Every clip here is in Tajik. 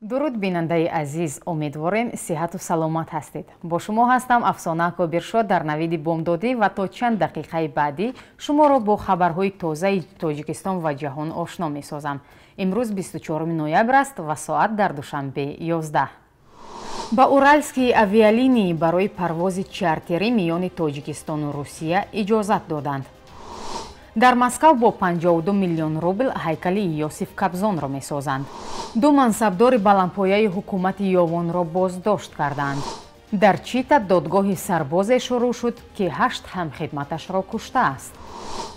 дуруд бинандаи азиз, умедворем сиҳату саломат ҳастед. Бо шумо ҳастам Афсона Акобиршод дар навиди бомдодӣ ва то чанд дақиқаи баъдӣ шуморо бо хабарҳои тозаи Тоҷикистон ва ҷаҳон ошно месозам. Имрӯз 24 ноябр аст ва соат дар душанбе 11. ба Уральские авиалинии барои парвози чартерӣ миёни Тоҷикистону Русия иҷозат доданд. дар Москав бо 52 миллион рубл ҳайкали Иосиф Кобзонро месозанд. ду мансабдори баландпояи ҳукумати Ёвонро боздошт карданд. дар Чита додгоҳи сарбозе шурӯъ шуд, ки 8 ҳамхидматашро куштааст.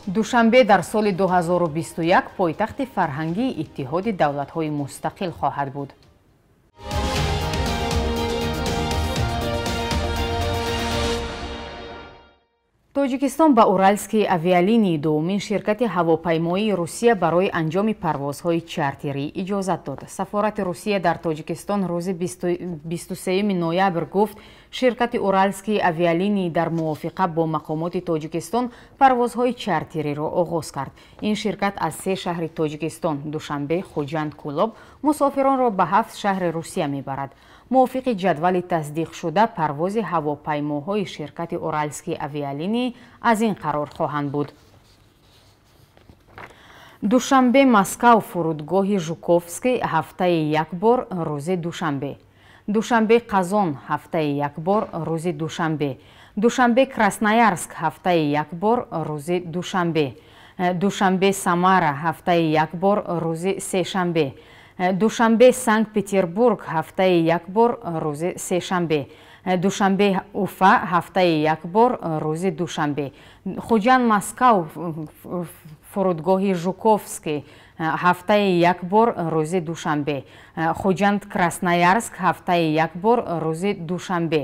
душанбе дар соли 2021 пойтахти фарҳангии Иттиҳоди давлатҳои мустақил хоҳад буд. Тоҷикистон ба Уральские авиалинии дуввумин ширкати ҳавопаймоии Русия барои анҷоми парвозҳои чартерӣ иҷозат дод. Сафорати Русия дар Тоҷикистон рӯзи 23 ноябр гуфт, ширкати Уральские авиалинии дар мувофиқа бо мақомоти Тоҷикистон парвозҳои чартериро оғоз кард. Ин ширкат аз 3 шаҳри Тоҷикистон – Душанбе, Хуҷанд, Кӯлоб мусофиронро ба 7 шаҳри Русия мебарад. мувофиқи ҷадвали тасдиқшуда парвози ҳавопаймоҳои ширкати Уральские авиалинии аз ин қарор хоҳанд буд. душанбе Москав фурудгоҳи Жуковский ҳафтаи як бор рӯзи душанбе. душанбе Қазон ҳафтаи як бор рӯзи душанбе. душанбе Красноярск ҳафтаи як бор рӯзи душанбе. душанбе Самара ҳафтаи як бор рӯзи сешанбе. душанбе Санкт-Петербург ҳафтаи як бор рӯзи сешанбе. душанбе Уфа ҳафтаи як бор рӯзи душанбе. Хуҷанд Москав фурудгоҳи Жуковский ҳафтаи як бор рӯзи душанбе. Хуҷанд Красноярск ҳафтаи як бор рӯзи душанбе.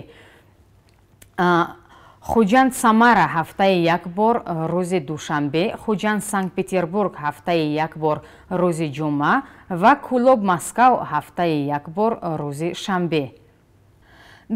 Хуҷанд Самара ҳафтаи як бор рӯзи душанбе. Хуҷанд Санкт-Петербург ҳафтаи як бор рӯзи ҷумъа ва Кӯлоб Москав ҳафтаи як бор рӯзи шанбе.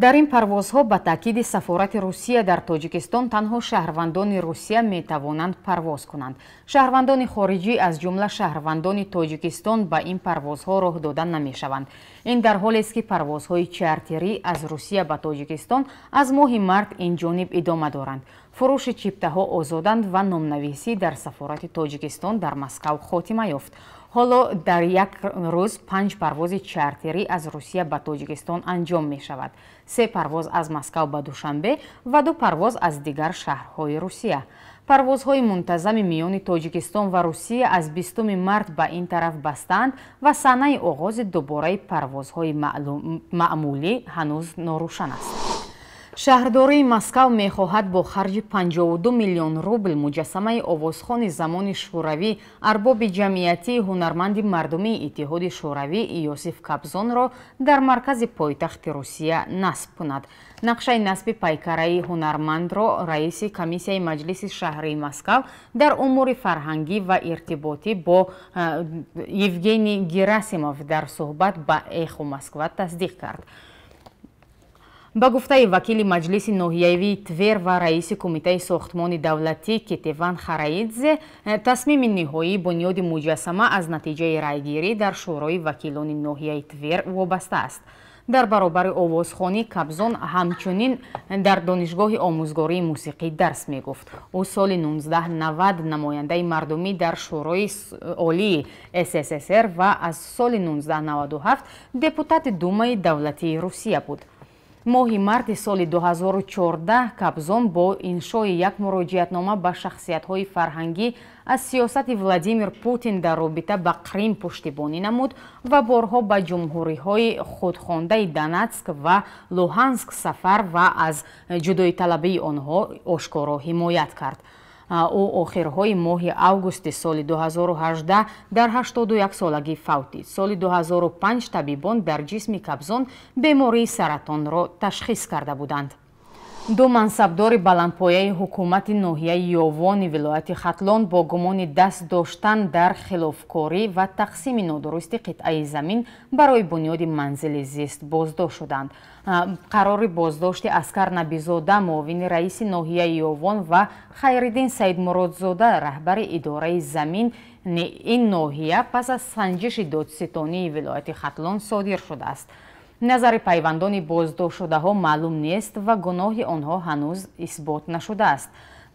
дар ин парвозҳо ба таъкиди сафорати Русия дар Тоҷикистон танҳо шаҳрвандони Русия метавонанд парвоз кунанд. шаҳрвандони хориҷӣ аз ҷумла шаҳрвандони Тоҷикистон ба ин парвозҳо роҳ дода намешаванд. ин дар ҳолест ки парвозҳои чартерӣ аз Русия ба Тоҷикистон аз моҳи март инҷониб идома доранд. фурӯши чиптаҳо озоданд ва номнависӣ дар сафорати Тоҷикистон дар Москав хотима ёфт. ҳоло дар як рӯз 5 парвози чартерӣ аз Русия ба Тоҷикистон анҷом мешавад. 3 парвоз аз Москав ба Душанбе ва 2 парвоз аз дигар шаҳрҳои Русия. парвозҳои мунтазами миёни Тоҷикистон ва Русия аз 20 март ба ин тараф бастанд ва санаи оғози дубораи парвозҳои маъмулӣ ҳанӯз норӯшан аст. шаҳрдории Москав мехоҳад бо харҷи 52 миллион рубл муҷассамаи овозхони замони шӯравӣ арбоби ҷамъиятии ҳунарманди мардумии Иттиҳоди шӯравӣ Иосиф Кобзонро дар маркази пойтахти Русия насб кунад. нақшаи насби пайкараи ҳунармандро раиси комиссияи маҷлиси шаҳрии Москав дар умури фарҳангӣ ва иртиботӣ бо Евгений Герасимов дар суҳбат ба Эхо Москва тасдиқ кард. ба гуфтаи вакили маҷлиси ноҳиявии Твер ва раиси кумитаи сохтмони давлатӣ Кетеван Хараидзе, тасмими ниҳоии бунёди муҷассама аз натиҷаи райгирӣ дар шӯрои вакилони ноҳияи Твер вобаста аст. дар баробари овозхонӣ Кобзон ҳамчунин дар донишгоҳи омӯзгории мусиқӣ дарс мегуфт. ӯ соли 1990 намояндаи мардумӣ дар шӯрои олии СССР ва аз соли 1997 депутати Думаи давлатии Русия буд. моҳи марти соли 2014 Кобзон бо иншои як муроҷиатнома ба шахсиятҳои фарҳангӣ аз сиёсати Владимир Путин дар робита ба Крим пуштибонӣ намуд ва борҳо ба ҷумҳуриҳои худхондаи Донецк ва Луҳанск сафар ва аз ҷудоиталабии онҳо ошкоро ҳимоят кард. ӯ охирҳои моҳи августи соли 2018 дар 81 солагӣ фавтид. соли 2005 табибон дар ҷисми Кобзон бемории саратонро ташхис карда буданд. ду мансабдори баландпояи ҳукумати ноҳияи Ёвони вилояти Хатлон бо гумони даст доштан дар хилофкорӣ ва тақсими нодурусти қитъаи замин барои бунёди манзили зист боздошт шуданд. Қарори боздошти Аскар Набизода, муовини раиси ноҳияи Ёвон ва Хайриддин Саидмуродзода, раҳбари идораи замин ин ноҳия пас аз санҷиши додситонии вилояти Хатлон содир шудааст. назари пайвандони боздоштшудаҳо маълум нест ва гуноҳи онҳо ҳанӯз исбот нашудааст.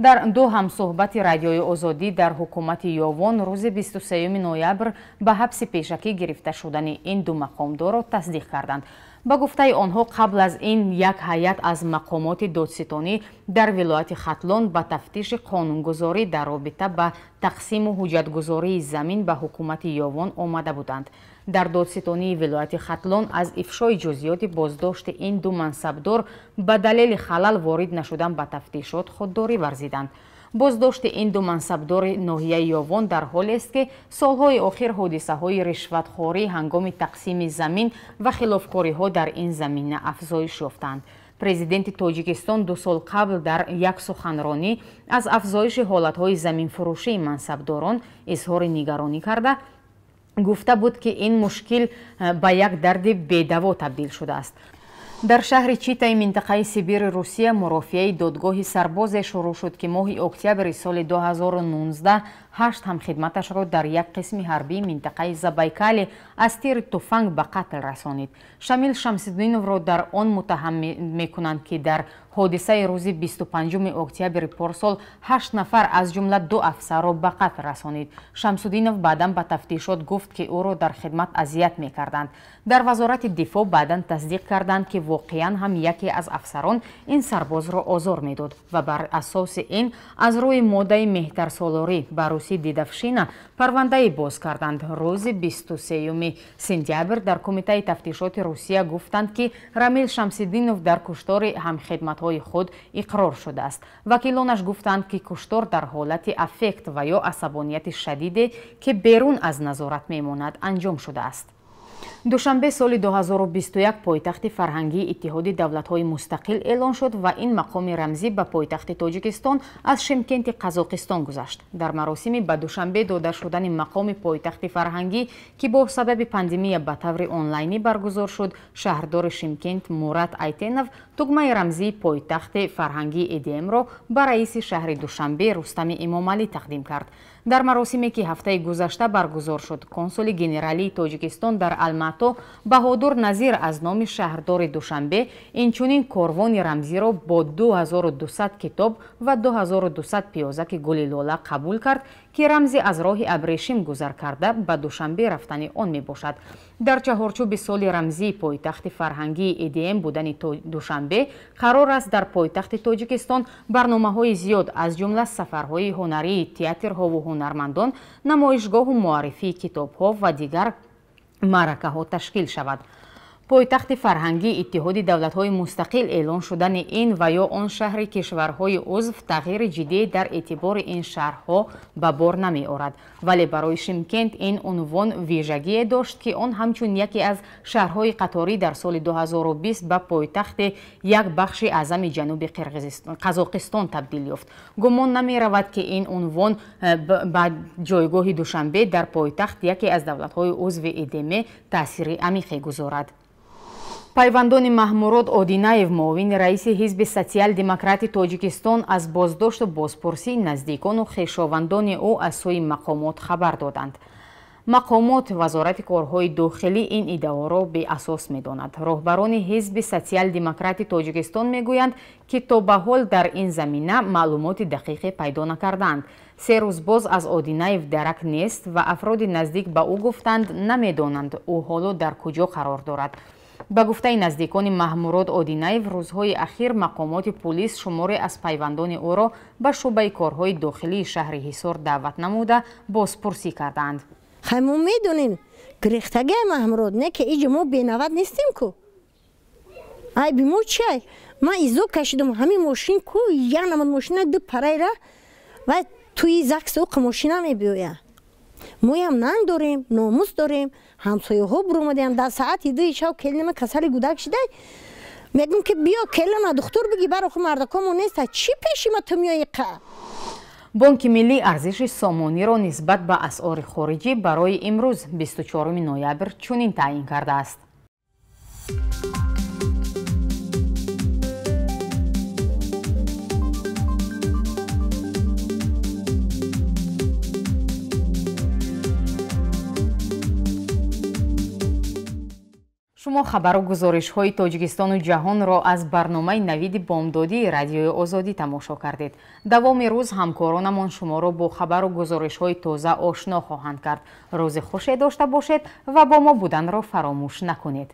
дар ду ҳамсӯҳбати радиои озодӣ дар ҳукумати Ёвон рӯзи 23 ноябр ба ҳабси пешакӣ гирифта шудани ин ду мақомдорро тасдиқ карданд. ба гуфтаи онҳо қабл аз ин як ҳайат аз мақомоти додситонӣ дар вилояти Хатлон ба тафтиши қонунгузорӣ дар робита ба тақсиму ҳуҷҷатгузории замин ба ҳукумати Ёвон омада буданд. дар додситонии вилояти Хатлон аз ифшои ҷузъиёти боздошти ин ду мансабдор ба далели халал ворид нашудан ба тафтишот худдорӣ варзиданд. боздошти ин ду мансабдори ноҳияи Ёвон дар ҳолест ки солҳои охир ҳодисаҳои ришватхорӣ ҳангоми тақсими замин ва хилофкориҳо дар ин замина афзоиш ёфтанд. президенти Тоҷикистон 2 сол қабл дар як суханронӣ аз афзоиши ҳолатҳои заминфурӯшии мансабдорон изҳори нигаронӣ карда гуфта буд ки ин мушкил ба як дарди бедаво табдил шудааст. дар шаҳри Читаи минтақаи Сибири Русия мурофиаи додгоҳи сарбозе шурӯъ шуд ки моҳи октябри соли 2019 8 ҳамхидматашро дар як қисми ҳарбии минтақаи Забайкале аз тири туфанг ба қатл расонид. Шамил Шамсиддиновро дар он муттаҳам мекунанд ки дар ҳодисаи рӯзи 25 октябри порсол 8 нафар аз ҷумла 2 афсарро ба қатл расонид. Шамсуддинов баъдан ба тафтишот гуфт ки ӯро дар хидмат азият мекарданд. дар вазорати дифоъ баъдан тасдиқ карданд ки воқеан ҳам яке аз афсарон ин сарбозро озор медод ва бар асоси ин аз рӯи моддаи меҳтарсолорӣ ба Русӣ Дидавшина парвандаи боз карданд. рӯзи 23 сентябр дар Кумитаи тафтишоти Русия гуфтанд ки Рамил Шамсиддинов дар куштори ҳамхидматҳои худ иқрор шудааст. вакилонаш гуфтанд ки куштор дар ҳолати аффект ва ё асабонияти шадиде ки берун аз назорат мемонад анҷом шудааст. душанбе соли 2021 пойтахти фарҳангии Иттиҳоди давлатҳои мустақил эълон шуд ва ин мақоми рамзӣ ба пойтахти Тоҷикистон аз Шимкенти Қазоқистон гузашт. дар маросими ба душанбе дода шудани мақоми пойтахти фарҳангӣ ки бо сабаби пандемия ба таври онлайнӣ баргузор шуд, шаҳрдори Шимкент Мурат Айтенов тугмаи рамзии пойтахти фарҳангии ЭДМ-ро ба раиси шаҳри Душанбе Рустами Имомалӣ тақдим кард. дар маросиме ки ҳафтаи гузашта баргузор шуд, консули генералии Тоҷикистон дар Алмато Баҳодур Назир аз номи шаҳрдори Душанбе инчунин корвони рамзиро бо 2200 китоб ва 2200 пиёзаки гули лола қабул кард ки рамзи аз роҳи Абрешим гузар карда ба Душанбе рафтани он мебошад. дар чаҳорчӯби соли рамзии пойтахти фарҳангии ЭДМ будани Душанбе қарор аст дар пойтахти Тоҷикистон барномаҳои зиёд аз ҷумла сафарҳои ҳунарии театрҳову ҳунармандон, намоишгоҳу муаррифии китобҳо ва дигар маъракаҳо ташкил шавад. пойтахти фарҳангии Иттиҳоди давлатҳои мустақил эълон шудани ин ва ё он шаҳри кишварҳои узв тағйири ҷиддие дар эътибори ин шаҳрҳо ба бор намеорад, вале барои Шимкент ин унвон вижагие дошт ки он ҳамчун яке аз шаҳрҳои қаторӣ дар соли 2020 ба пойтахти як бахши аъзами ҷануби Қазоқистон табдил ёфт. гумон намеравад ки ин унвон ба ҷойгоҳи Душанбе дар пойтахт яке аз давлатҳои узви ЭДМ таъсири амиқе гузорад. пайвандони Маҳмурод Одинаев, муовини раиси ҳизби Социал-демократи Тоҷикистон, аз боздошту бозпурсии наздикону хешовандони ӯ аз сӯи мақомот хабар доданд. мақомот вазорати корҳои дохилӣ ин иддаоро беасос медонад. роҳбарони ҳизби Социал-демократи Тоҷикистон мегӯянд ки то ба ҳол дар ин замина маълумоти дақиқе пайдо накардаанд. 3 рӯз боз аз Одинаев дарак нест ва афроди наздик ба ӯ гуфтанд намедонанд ӯ ҳоло дар куҷо қарор дорад. ба гуфтаи наздикони Маҳмурод Одинаев, рӯзҳои ахир мақомоти пулис шуморе аз пайвандони ӯро ба шӯъбаи корҳои дохилии шаҳри Ҳисор даъват намуда бозпурсӣ карданд. хай мо медонем гирехтагии Маҳмурод не ки иҷо мо бенавад нестем ку. ай би мо чай ман изо кашидам ҳамин мошин ку як намад мошина ду парайра ва туи закс оқ мошина мебиёя. моям нанг дорем, номус дорем, ҳамсояҳо буромадаям дар саати 2 шаб келима касали гудак шидай میگم که بیا کلنا دکتر بگی برای خود مردکامون نیست چی پیشی ما تو میای قه بانک ملی ارزش سامانیро нисбат ба асъори хориҷӣ барои имрӯз 24 ноябр чунин таъин кардааст. шумо хабару гузоришҳои тоҷикистону ҷаҳонро аз барномаи навиди бомдодии радиои озодӣ тамошо кардед. давоми рӯз ҳамкоронамон шуморо бо хабару гузоришҳои тоза ошно хоҳанд кард. рӯзи хуше дошта бошед ва бо мо буданро фаромӯш накунед.